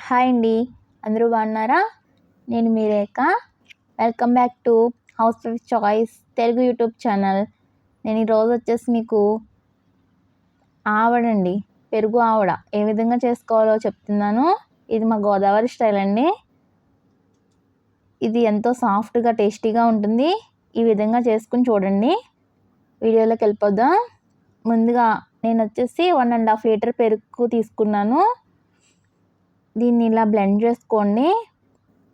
Hi అండి, అందరూ బాగున్నారా? నేను మీ Rekha. Welcome back to house wife choice Telugu YouTube channel. నేను ఈరోజు వచ్చేసి మీకు ఆవడండి, పెరుగు ఆవడ ఏ విధంగా చేసుకోవాలో చెప్తున్నాను. ఇది మా గోదావరి స్టైల్ అండి. ఇది ఎంతో సాఫ్ట్గా టేస్టీగా ఉంటుంది. ఈ విధంగా చేసుకుని చూడండి. వీడియోలోకి వెళ్ళిపోదాం. ముందుగా నేను వచ్చేసి 1.5 లీటర్ పెరుగు తీసుకున్నాను. దీన్ని ఇలా బ్లెండ్ చేసుకోండి.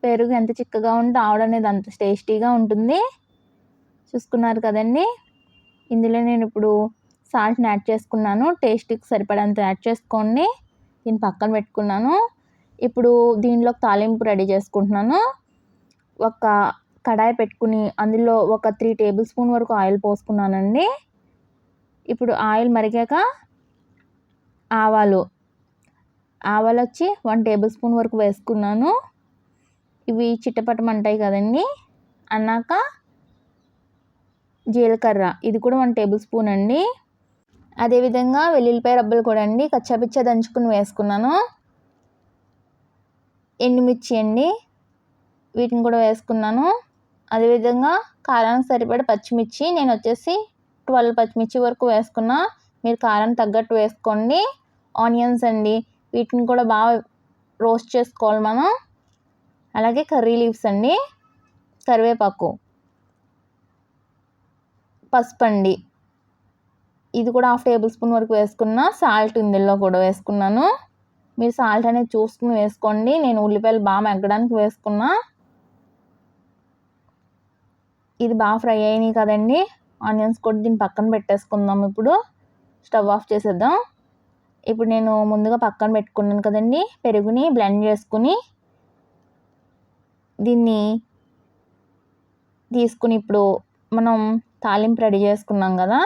పెరుగు ఎంత చిక్కగా ఉంటే ఆవడ అనేది అంత టేస్టీగా ఉంటుంది. చూసుకున్నారు కదండి. ఇందులో నేను ఇప్పుడు సాల్ట్ని యాడ్ చేసుకున్నాను. టేస్ట్కి సరిపడంత యాడ్ చేసుకోండి. దీన్ని పక్కన పెట్టుకున్నాను. ఇప్పుడు దీనిలోకి తాలింపు రెడీ చేసుకుంటున్నాను. ఒక కడాయి పెట్టుకుని అందులో ఒక 3 టేబుల్ స్పూన్ వరకు ఆయిల్ పోసుకున్నానండి. ఇప్పుడు ఆయిల్ మరిగాక ఆవాలు వచ్చి 1 టేబుల్ స్పూన్ వరకు వేసుకున్నాను. ఇవి చిట్టపట్టమంటాయి కదండి. అన్నాక జీలకర్ర, ఇది కూడా 1 టేబుల్ స్పూన్ అండి. అదేవిధంగా వెల్లుల్లిపాయ రబ్బలు కూడా అండి కచ్చాపిచ్చా దంచుకుని వేసుకున్నాను. ఎండుమిర్చి అండి, వీటిని కూడా వేసుకున్నాను. అదేవిధంగా కారానికి సరిపడ పచ్చిమిర్చి, నేను వచ్చేసి 12 పచ్చిమిర్చి వరకు వేసుకున్నా. మీరు కారం తగ్గట్టు వేసుకోండి. ఆనియన్స్ అండి, వీటిని కూడా బాగా రోస్ట్ చేసుకోవాలి మనం. అలాగే కర్రీ లీవ్స్ అండి, కరివేపాకు, పసుపు అండి, ఇది కూడా 1/2 టేబుల్ స్పూన్ వరకు వేసుకున్నా. సాల్ట్ ఇందులో కూడా వేసుకున్నాను. మీరు సాల్ట్ అనేది చూసుకుని వేసుకోండి. నేను ఉల్లిపాయలు బాగా మెగ్గడానికి వేసుకున్నా. ఇది బాగా ఫ్రై అయినాయి కదండి. ఆనియన్స్ కూడా దీన్ని పక్కన పెట్టేసుకుందాం. ఇప్పుడు స్టవ్ ఆఫ్ చేసేద్దాం. ఇప్పుడు నేను ముందుగా పక్కన పెట్టుకున్నాను కదండి, పెరుగుని బ్లెండ్ చేసుకుని దీన్ని తీసుకుని ఇప్పుడు మనం తాలింపు రెడీ చేసుకున్నాం కదా,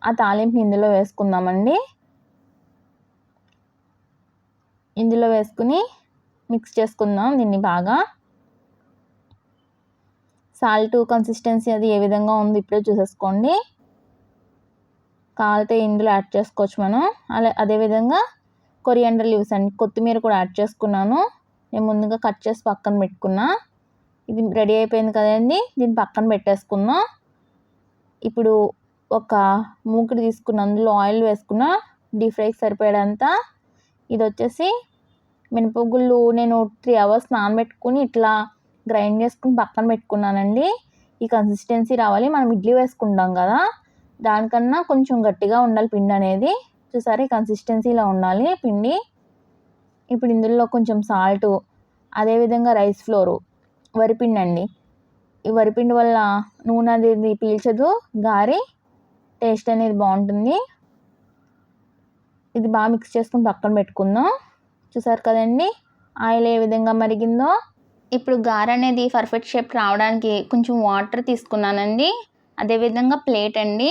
ఆ తాలింపుని ఇందులో వేసుకుందామండి. ఇందులో వేసుకుని మిక్స్ చేసుకుందాం దీన్ని బాగా. సాల్ట్ కన్సిస్టెన్సీ అది ఏ విధంగా ఉందో ఇప్పుడే చూసేసుకోండి. కాలితే ఇందులో యాడ్ చేసుకోవచ్చు మనం. అదేవిధంగా కొరియాండర్ లీవ్స్ అండి, కొత్తిమీర కూడా యాడ్ చేసుకున్నాను. నేను ముందుగా కట్ చేసి పక్కన పెట్టుకున్నా. ఇది రెడీ అయిపోయింది కదండి, దీన్ని పక్కన పెట్టేసుకుందాం. ఇప్పుడు ఒక మూకుడు తీసుకున్న అందులో ఆయిల్ వేసుకున్న, డీప్ ఫ్రైకి సరిపోయేంత. ఇది వచ్చేసి మినపగుళ్ళు నేను 3 అవర్స్ నానబెట్టుకుని ఇట్లా గ్రైండ్ చేసుకుని పక్కన పెట్టుకున్నానండి. ఈ కన్సిస్టెన్సీ రావాలి. మనం ఇడ్లీ వేసుకుంటాం కదా, దానికన్నా కొంచెం గట్టిగా ఉండాలి పిండి అనేది. చూసారా, ఈ కన్సిస్టెన్సీలో ఉండాలి పిండి. ఇప్పుడు ఇందులో కొంచెం సాల్టు, అదేవిధంగా రైస్ ఫ్లోరు, వరిపిండి అండి. ఈ వరిపిండి వల్ల నూనె అనేది పీల్చదు, గారి టేస్ట్ అనేది బాగుంటుంది. ఇది బాగా మిక్స్ చేసుకుని పక్కన పెట్టుకుందాం. చూసారు కదండి ఆయిల్ ఏ విధంగా మరిగిందో. ఇప్పుడు గారె అనేది పర్ఫెక్ట్ షేప్ రావడానికి కొంచెం వాటర్ తీసుకున్నానండి. అదేవిధంగా ప్లేట్ అండి,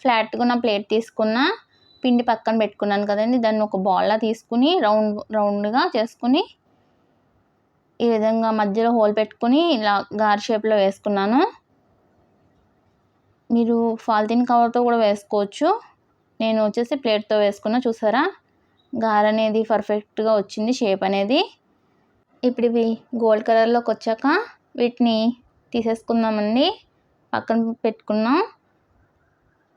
ఫ్లాట్గా ఉన్న ప్లేట్ తీసుకున్న, పిండి పక్కన పెట్టుకున్నాను కదండి, దాన్ని ఒక బాల్లా తీసుకుని రౌండ్గా చేసుకుని ఈ విధంగా మధ్యలో హోల్ పెట్టుకుని ఇలా గారె షేప్లో వేసుకున్నాను. మీరు పాలిథిన్ కవర్తో కూడా వేసుకోవచ్చు. నేను వచ్చేసి ప్లేట్తో వేసుకున్నా. చూసారా, గారె అనేది పర్ఫెక్ట్గా వచ్చింది షేప్ అనేది. ఇప్పుడు ఇవి గోల్డ్ కలర్లోకి వచ్చాక వీటిని తీసేసుకుందామండి, పక్కన పెట్టుకున్నాం.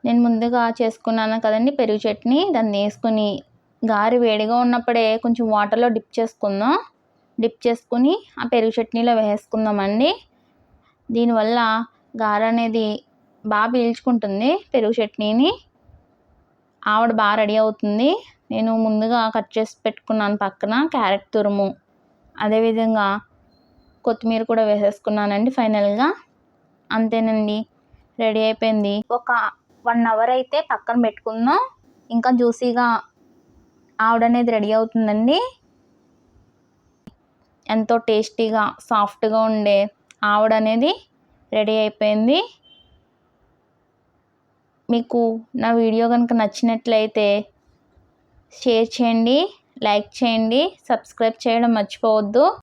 నేను ముందుగా చేసుకున్నాను కదండి పెరుగు చట్నీ, దాన్ని వేసుకొని గారె వేడిగా ఉన్నప్పుడే కొంచెం వాటర్లో డిప్ చేసుకుందాం. డిప్ చేసుకుని ఆ పెరుగు చట్నీలో వేసుకుందామండి. దీనివల్ల గారె అనేది బాగా పీల్చుకుంటుంది పెరుగు చట్నీని. ఆవిడ బాగా రెడీ అవుతుంది. నేను ముందుగా కట్ చేసి పెట్టుకున్నాను పక్కన క్యారెట్ తురుము, అదేవిధంగా కొత్తిమీర కూడా వేసేసుకున్నానండి. ఫైనల్గా అంతేనండి, రెడీ అయిపోయింది. ఒక 1 అవర్ అయితే పక్కన పెట్టుకుందాం. ఇంకా జ్యూసీగా ఆవిడ అనేది రెడీ అవుతుందండి. ఎంతో టేస్టీగా సాఫ్ట్గా ఉండే ఆవిడ అనేది రెడీ అయిపోయింది. మీకు నా వీడియో కనుక నచ్చినట్లయితే షేర్ చేయండి, లైక్ చేయండి, సబ్స్క్రైబ్ చేయడం మర్చిపోవద్దు.